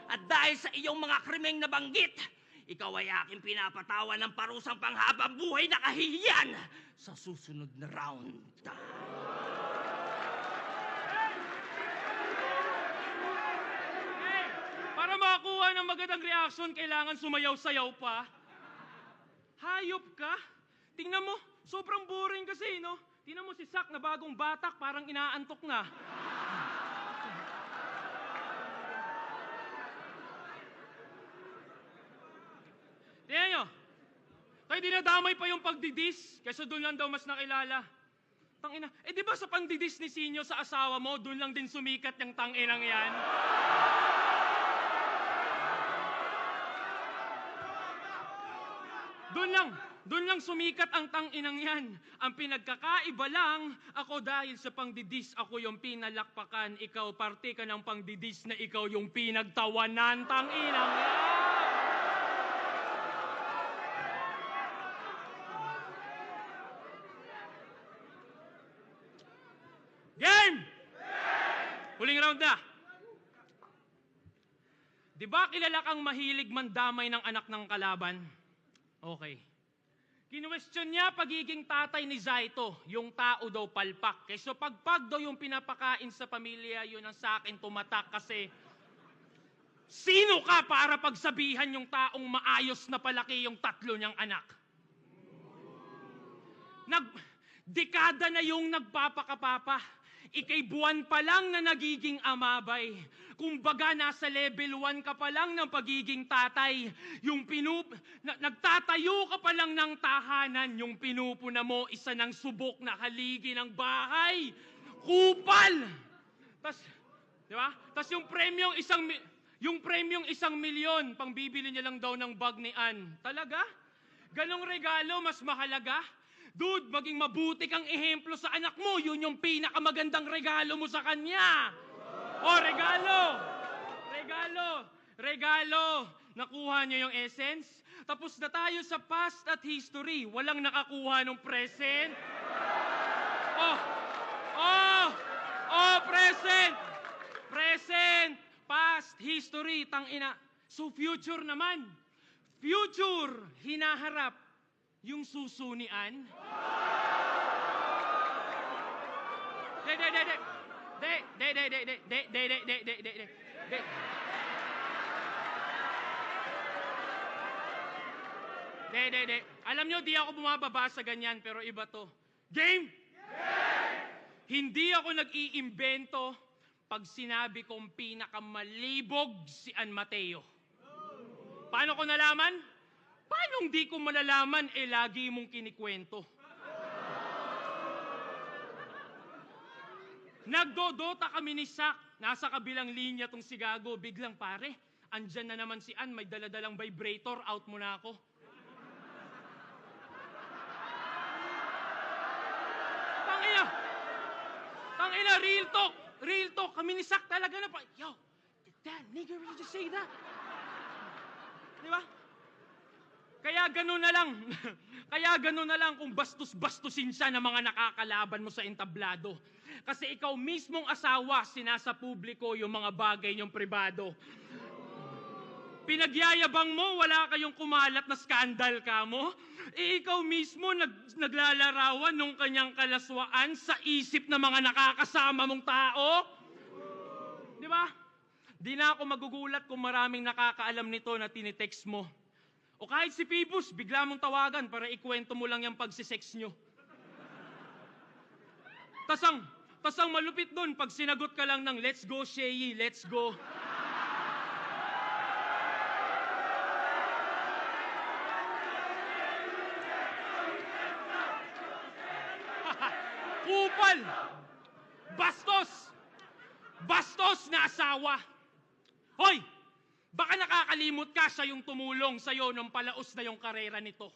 At dahil sa iyong mga krimeng nabanggit, ikaw ay aking pinapatawan ng parusang panghabang buhay na kahihiyan sa susunod na round. Para makakuha ng magandang reaction, kailangan sumayaw-sayaw pa. Hayop ka? Tingnan mo, sobrang boring kasi, no? Tingnan mo si Sak na bagong batak, parang inaantok na. Tingnan nyo, tayo dinadamay pa yung pagdidis, kaysa doon lang daw mas nakilala. Tangina, di ba sa pagdidis ni Sinyo sa asawa mo, doon lang din sumikat yung tanginang yan? Doon lang sumikat ang tanginang yan. Ang pinagkakaiba lang, ako dahil sa pangdidis, ako yung pinalakpakan, ikaw parte ka ng pangdidis na ikaw yung pinagtawanan, tanginang yan. Game! Huling round na. Di ba kilala kang mahilig mandamay ng anak ng kalaban? Okay. Kinwestiyon niya pagiging tatay ni Zaito, yung tao daw palpak. Kaysa pagpag daw yung pinapakain sa pamilya, yun ang sa akin tumatak kasi sino ka para pagsabihan yung taong maayos na palaki yung 3 niyang anak? Dekada na yung nagpapakapapa. Ika'y buwan pa lang na nagiging amabay. Kumbaga, nasa level 1 ka pa lang ng pagiging tatay. Nagtatayo ka pa lang ng tahanan. Yung pinupuna mo, isa ng subok na haligi ng bahay. Kupal! Tas, di ba? Tas yung premyong 1,000,000, pang bibili niya lang daw ng bag ni Ann. Talaga? Ganong regalo, mas mahalaga? Dude, maging mabuti kang ehemplo sa anak mo. Yun yung pinakamagandang regalo mo sa kanya. O, regalo. Nakuha niyo yung essence? Tapos na tayo sa past at history. Walang nakakuha ng present. Present. Past, history, tangina. So future naman. Future, hinaharap. Yung susunian? Alam nyo, di ako bumababa sa ganyan, pero iba to. Game! Hindi ako nag-iimbento pag sinabi kong pinakamalibog si Ann Mateo. Paano ko nalaman? Paano hindi ko malalaman, lagi mong kinikwento? Nagdodota kami ni Sak. Nasa kabilang linya tong si Gago. Biglang, pare, andyan na naman si Ann, may daladalang vibrator, out mo na ako. Tangina, real talk. Kami ni Sak talaga na pa. Yo, did that nigga really just say that? Di ba? Kaya gano'n na lang kung bastos-bastusin siya ng mga nakakalaban mo sa entablado. Kasi ikaw mismong asawa, sinasa publiko yung mga bagay niyong pribado. Pinagyayabang mo, wala kayong kumalat na skandal ka mo. Ikaw mismo naglalarawan ng kanyang kalaswaan sa isip ng mga nakakasama mong tao. Di ba? Di na ako magugulat kung maraming nakakaalam nito na tinitext mo. O kahit si Phoebus, bigla mong tawagan para ikwento mo lang yung pagsisex nyo. Tasang malupit doon pag sinagot ka lang ng let's go, Sheyi, let's go. Kupal! Bastos! Bastos na asawa! Hoy! Baka nakakalimot ka siya yung tumulong sa'yo nung palaos na yung karera nito.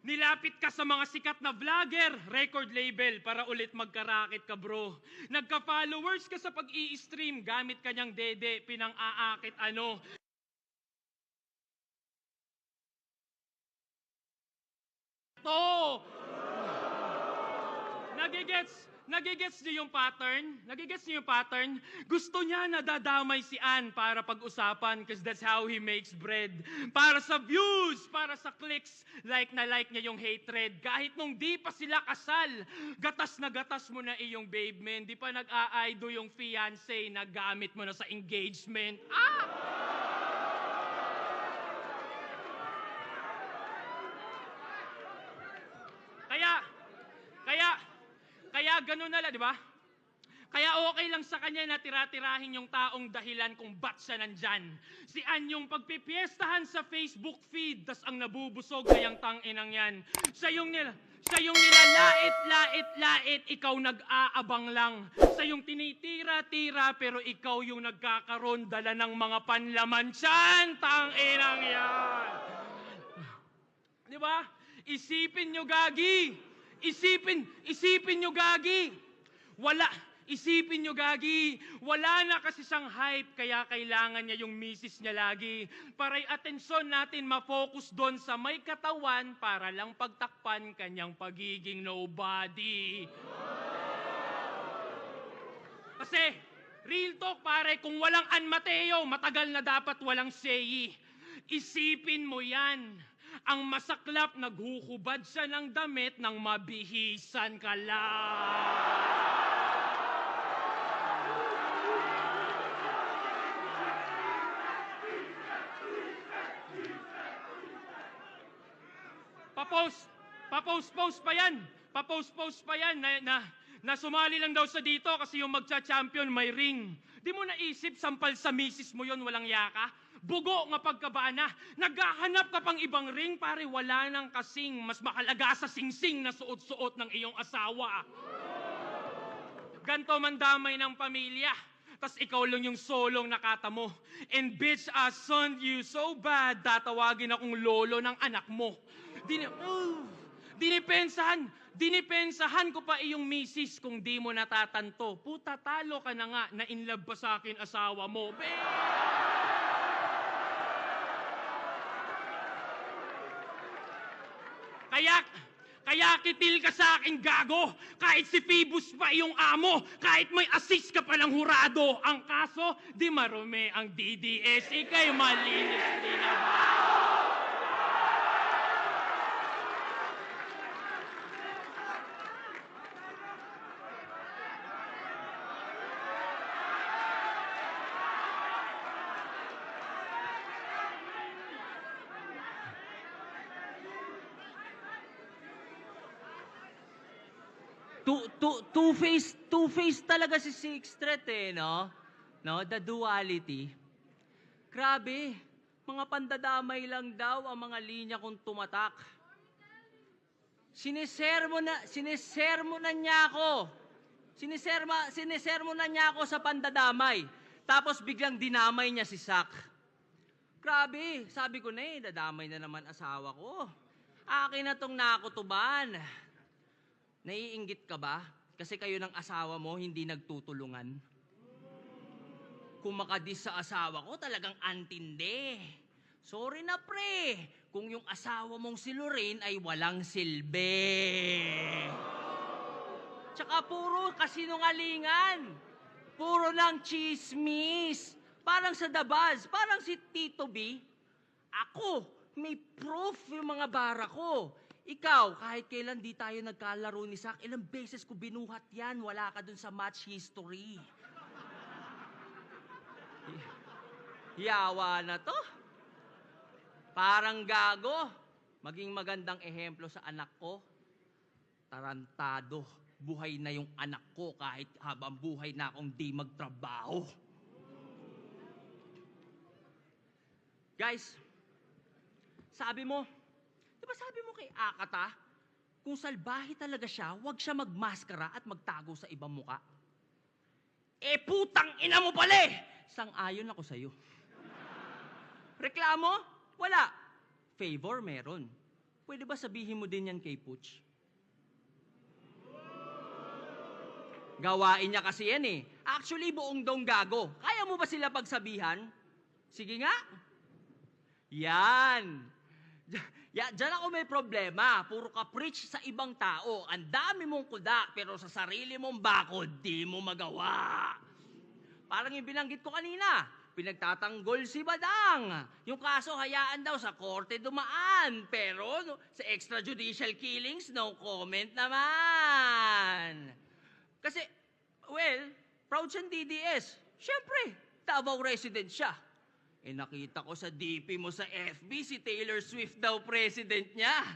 Nilapit ka sa mga sikat na vlogger, record label, para ulit magkarakit ka, bro. Nagka-followers ka sa pag-i-stream, gamit kanyang dede, pinang-aakit ano. To! Nagigets niyo yung pattern? Nagigets niyo yung pattern? Gusto niya na dadamay si Ann para pag-usapan because that's how he makes bread. Para sa views, para sa clicks, like na like niya yung hatred. Kahit nung di pa sila kasal, gatas na gatas mo na iyong babe man. Di pa nag-aaido yung fiancé, nagamit mo na sa engagement. Kaya ganun na lang, di ba? Kaya okay lang sa kanya na tira-tirahin yung taong dahilan kung ba't siya nandyan. Si Ann yung pagpipiestahan sa Facebook feed, tas ang nabubusog kayang tanginang yan. Siya yung nilalait-lait, ikaw nag-aabang lang. Siya yung tinitira-tira, pero ikaw yung nagkakaroon, dala ng mga panlaman tiyan, tanginang yan. Di ba? Isipin nyo, gagi. Isipin nyo, gagi. Isipin nyo, gagi. Wala na kasi siyang hype, kaya kailangan niya yung misis niya lagi. Para'y atensyon natin ma-focus doon sa may katawan para lang pagtakpan kanyang pagiging nobody. Kasi, real talk pare, kung walang Ann Mateo, matagal na dapat walang Sheyi. Isipin mo yan. Ang masaklap, naghuhubad siya ng damit nang mabihisan ka lang. Papost pa yan. Papost pa yan na sumali lang daw sa dito kasi yung magcha-champion may ring. Di mo naisip, sampal sa misis mo yon, walang yaka? Bugo nga pagkabana. Naghahanap ka pang ibang ring, pare, wala nang kasing mas makalaga sa singsing na suot-suot ng iyong asawa. Ganto man damay ng pamilya. Tas ikaw lang yung solong nakata mo. And bitch, I son you so bad, tatawagin akong lolo ng anak mo. Dinipensahan ko pa iyong misis kung di mo natatanto. Puta, talo ka na nga, na in love pa sa akin asawa mo. Kaya kitil ka sa akin, gago. Kahit si Phoebus pa iyong amo, kahit may assist ka palang hurado. Ang kaso, di marumi ang DDS, ikay malinis din naman. Two-face talaga si Sixth Threat eh, no? No, the duality. Grabe, mga pandadamay lang daw ang mga linya kong tumatak. Sinisermonan niya ako. Sinisermonan niya ako sa pandadamay. Tapos biglang dinamay niya si Sak. Grabe, sabi ko na dadamay na naman asawa ko. Akin na tong nakutuban. Naiinggit ka ba? Kasi kayo ng asawa mo hindi nagtutulungan. Kung makadis sa asawa ko, talagang antindi. Sorry na pre, kung yung asawa mong si Lorraine ay walang silbi. Tsaka puro kasinungalingan. Puro lang chismis. Parang sa The Buzz, parang si Tito B. Ako, may proof yung mga bara ko. Ikaw, kahit kailan di tayo nagkalaro ni Sak, ilang beses ko binuhat yan, wala ka dun sa match history. Yawa na to. Parang gago. Maging magandang ehemplo sa anak ko. Tarantado. Buhay na yung anak ko kahit habang buhay na akong di magtrabaho. Guys, sabi mo, di ba sabi mo kay Akata, kung salbahe talaga siya, huwag siya magmaskara at magtago sa ibang muka. Eh putang ina mo pala eh! Sang-ayon ako sa'yo. Reklamo? Wala. Favor meron. Pwede ba sabihin mo din yan kay Putsch? Gawain niya kasi yan eh. Actually, buong dong gago. Kaya mo ba sila pagsabihan? Sige nga. Yan. Diyan ako may problema. Puro ka preach sa ibang tao. Ang dami mong kuda, pero sa sarili mong bakod, di mo magawa. Parang yung binanggit ko kanina. Pinagtatanggol si Badang. Yung kaso hayaan daw sa korte dumaan. Pero sa extrajudicial killings, no comment naman. Kasi, well, proud siyang DDS. Siyempre, Davao resident siya. Eh nakita ko sa DP mo sa FB, si Taylor Swift daw president niya.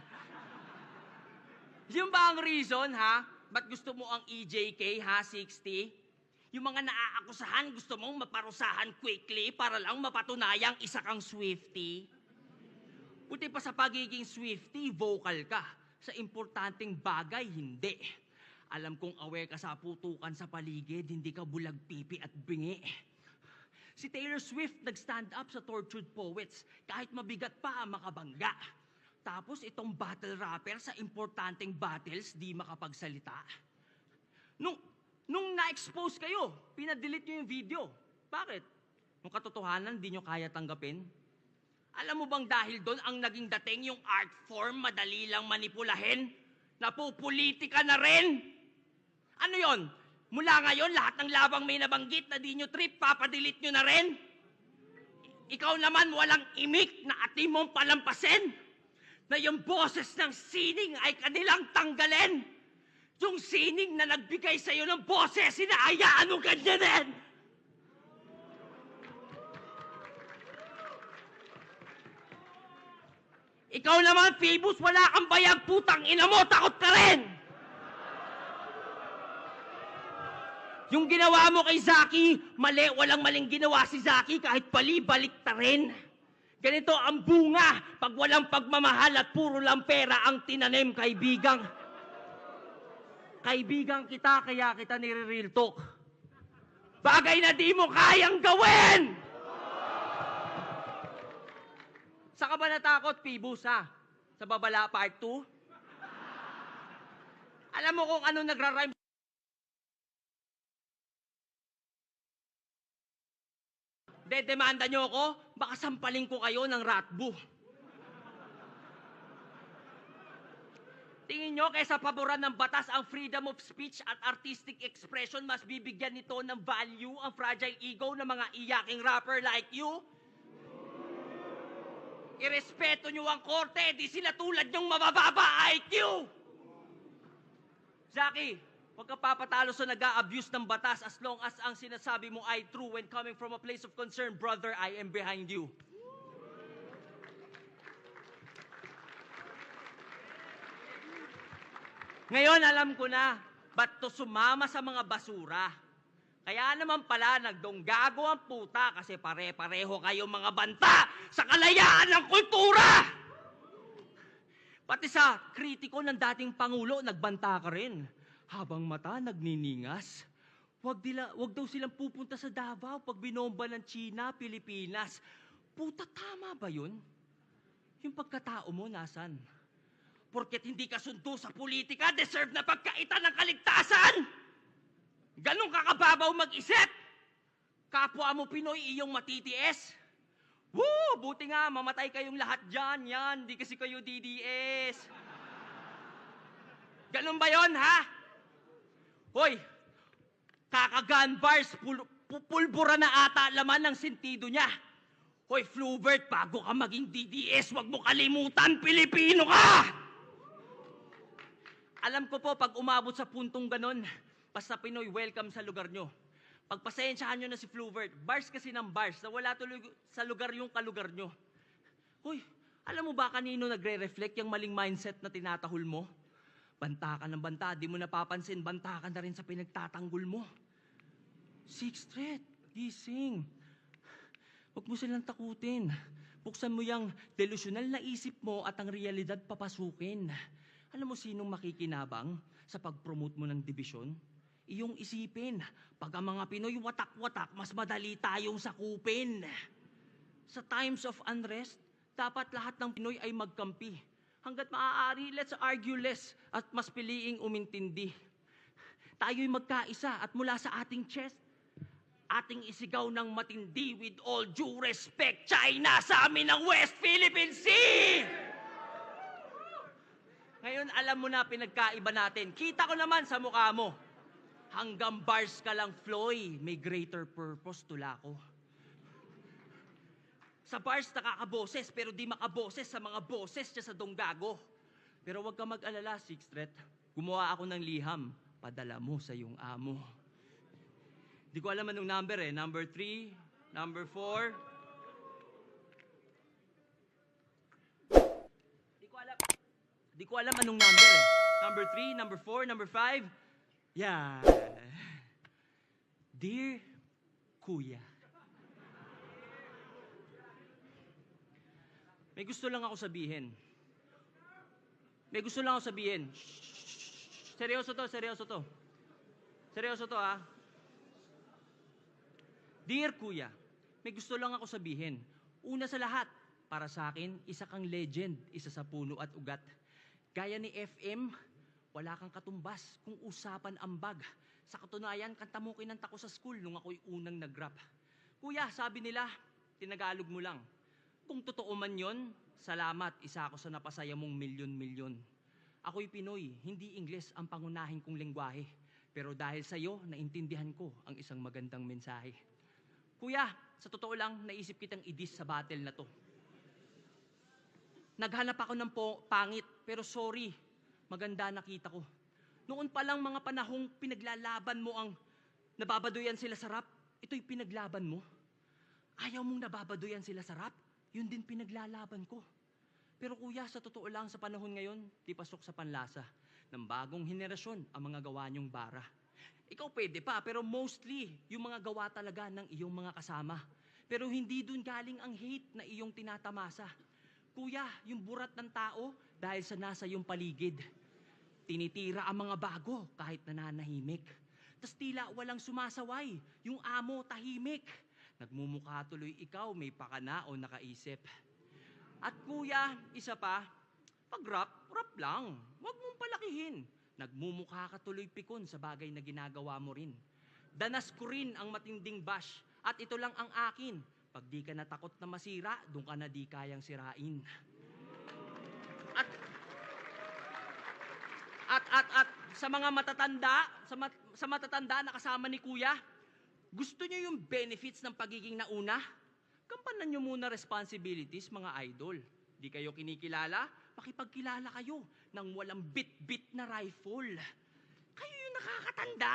Yung ba ang reason, ha? Ba't gusto mo ang EJK, ha, 60? Yung mga naaakusahan, gusto mong maparusahan quickly para lang mapatunayang isa kang Swiftie? Buti pa sa pagiging Swiftie, vocal ka. Sa importanteng bagay, hindi. Alam kong aware ka sa putukan sa paligid, hindi ka bulag pipi at bingi. Si Taylor Swift nag-stand up sa tortured poets, kahit mabigat pa ang makabangga. Tapos itong battle rapper sa importanteng battles, di makapagsalita. Nung na-expose kayo, pinadelete nyo yung video. Bakit? Nung katotohanan, di nyo kaya tanggapin? Alam mo bang dahil doon ang naging dating yung art form madali lang manipulahin? Napupolitika na rin? Ano yon? Mula ngayon, lahat ng labang may nabanggit na di nyo trip, papadelete nyo na rin? Ikaw naman walang imik na ati mong palampasin na yung boses ng sining ay kanilang tanggalin. Yung sining na nagbigay sa'yo ng boses, sinahayaan mo ganyanin! Ikaw naman, Phoebus, wala kang bayag, putang ina mo, takot ka rin! Yung ginawa mo kay Zaki, mali, walang maling ginawa si Zaki kahit balik ta rin. Ganito ang bunga pag walang pagmamahal at puro lang pera ang tinanim, kaibigang. Kaibigang kita, kaya kita nire-real talk. Bagay na di mo kayang gawin! Saan ka ba natakot, Phoebus, ha? Sa Babala Part 2? Alam mo kung ano nagra-rhyme? Demanda nyo ako, baka sampaling ko kayo ng ratbo. Tingin nyo, kaysa paboran ng batas ang freedom of speech at artistic expression, mas bibigyan nito ng value ang fragile ego ng mga iyaking rapper like you? Irespeto nyo ang korte, di sila tulad yung mabababa IQ! Zaki, huwag ka papatalo sa nag-a-abuse ng batas as long as ang sinasabi mo ay true when coming from a place of concern. Brother, I am behind you. Ngayon, alam ko na, ba't to sumama sa mga basura? Kaya naman pala, nagdonggago ang puta kasi pare-pareho kayong mga banta sa kalayaan ng kultura! Pati sa kritiko ng dating Pangulo, nagbanta ka rin. Habang mata nagniningas, wag daw silang pupunta sa Davao pag binomba ng China, Pilipinas. Puta, tama ba yun? Yung pagkatao mo, nasan? Porket hindi ka sundo sa politika, deserve na pagkaitan ng kaligtasan! Ganon ka kababaw mag-isip! Kapwa mo Pinoy iyong matitiis? Woo! Buti nga, mamatay kayong lahat dyan, yan. Di kasi kayo DDS. Ganon ba yon, ha? Hoy, kaka-gun bars, pulbura na ata laman ng sentido niya. Hoy, Flubert, bago ka maging DDS, wag mo kalimutan, Pilipino ka! Alam ko po, pag umabot sa puntong ganon, basta Pinoy, welcome sa lugar nyo. Pagpasensyahan nyo na si Fluvert. Bars kasi ng bars na wala tuloy sa lugar yung kalugar nyo. Hoy, alam mo ba kanino nagre-reflect yung maling mindset na tinatahol mo? Banta ka ng banta, di mo napapansin, banta ka na rin sa pinagtatanggol mo. Sixth Street, gising. Huwag mo silang takutin. Buksan mo yung delusional na isip mo at ang realidad papasukin. Alam mo sinong makikinabang sa pag-promote mo ng dibisyon? Iyong isipin, pag ang mga Pinoy watak-watak, mas madali tayong sakupin. Sa times of unrest, dapat lahat ng Pinoy ay magkampi. Hanggat maaari, let's argue less at mas piliing umintindi. Tayo'y magkaisa at mula sa ating chest, ating isigaw ng matindi with all due respect, China sa amin ng West Philippine Sea! Ngayon, alam mo na pinagkaiba natin. Kita ko naman sa mukha mo. Hanggang bars ka lang, Floy, may greater purpose tula ko. Sa bars nakakaboses, pero di makaboses sa mga boses niya sa donggago. Pero huwag ka mag-alala, Sixth Street. Gumawa ako ng liham, padala mo sa iyong amo. Di ko alam anong number eh. Number 3, number 4. Di ko alam anong number eh. Number 3, number 4, number 5. Yeah. Dear Kuya. May gusto lang ako sabihin. Shh. Seryoso to. Seryoso to ah. Dear Kuya, may gusto lang ako sabihin. Una sa lahat, para sa akin, isa kang legend, isa sa puno at ugat. Gaya ni FM, wala kang katumbas kung usapan ambag. Sa katunayan, kanta mo kinanta ko sa school nung ako'y unang nag-rap. Kuya, sabi nila, tinagalog mo lang. Kung totoo man yon, salamat, isa ako sa napasaya mong milyon-milyon. Ako'y Pinoy, hindi Ingles ang pangunahin kong lengguwahe. Pero dahil sa'yo, naintindihan ko ang isang magandang mensahe. Kuya, sa totoo lang, naisip kitang idis sa battle na to. Naghanap ako ng pangit, pero sorry, maganda nakita ko. Noon pa lang mga panahong pinaglalaban mo ang nababadoyan sila sa rap, ito'y pinaglaban mo. Ayaw mong nababadoyan sila sa rap, yun din pinaglalaban ko. Pero kuya, sa totoo lang sa panahon ngayon, di pasok sa panlasa ng bagong henerasyon ang mga gawa niyong bara. Ikaw pwede pa, pero mostly, yung mga gawa talaga ng iyong mga kasama. Pero hindi dun galing ang hate na iyong tinatamasa. Kuya, yung burat ng tao dahil sa nasa iyong paligid. Tinitira ang mga bago kahit nananahimik. Tas tila walang sumasaway, yung amo tahimik. Nagmumukha tuloy ikaw, may pakana o nakaisip. At kuya, isa pa, pag rap lang. Huwag mong palakihin. Nagmumukha ka tuloy pikon sa bagay na ginagawa mo rin. Danas ko rin ang matinding bash at ito lang ang akin. Pag di ka natakot na masira, doon ka na di kayang sirain. At sa mga matatanda, sa matatanda na kasama ni Kuya, gusto niyo yung benefits ng pagiging nauna? Gampanan niyo muna responsibilities, mga idol. Di kayo kinikilala, makipagkilala kayo ng walang bit-bit na rifle. Kayo yung nakakatanda.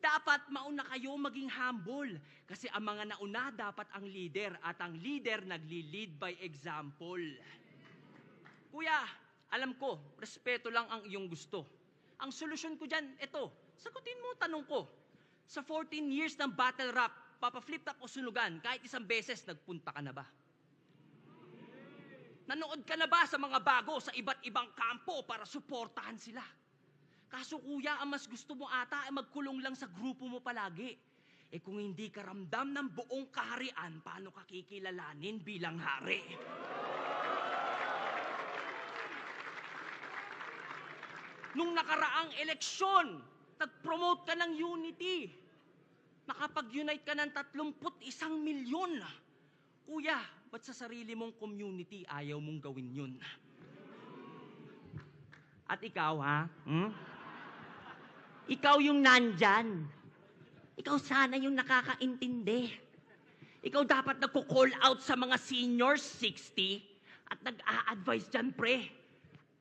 Dapat mauna kayo maging humble. Kasi ang mga nauna dapat ang leader at ang leader nagli-lead by example. Kuya, alam ko, respeto lang ang iyong gusto. Ang solusyon ko dyan, eto, sagutin mo tanong ko. Sa 14 years ng battle rap, papa-flip top o sunugan, kahit isang beses, nagpunta ka na ba? Nanood ka na ba sa mga bago sa iba't ibang kampo para suportahan sila? Kaso kuya, ang mas gusto mo ata ay magkulong lang sa grupo mo palagi. Eh kung hindi ka ramdam ng buong kaharian, paano ka kikilalanin bilang hari? Nung nakaraang eleksyon, nag-promote ka ng unity. Nakapag-unite ka ng 31 milyon. Kuya, ba't sa sarili mong community ayaw mong gawin yun? At ikaw, ha? Ikaw yung nandyan. Ikaw sana yung nakakaintindi. Ikaw dapat nagko-call out sa mga seniors 60 at nag-a-advise dyan, pre.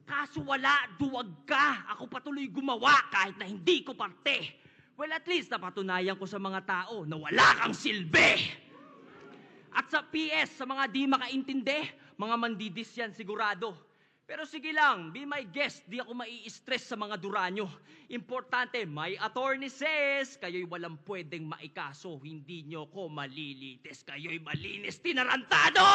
Kaso wala, duwag ka. Ako patuloy gumawa kahit na hindi ko parte. Well, at least napatunayan ko sa mga tao na wala kang silbi. At sa PS, sa mga di makaintindi, mga mandidis yan sigurado. Pero sige lang, be my guest, di ako mai-stress sa mga duranyo. Importante, my attorney says, kayo'y walang pwedeng maikaso, hindi nyo ko malilitis, kayo'y malinis tinarantado!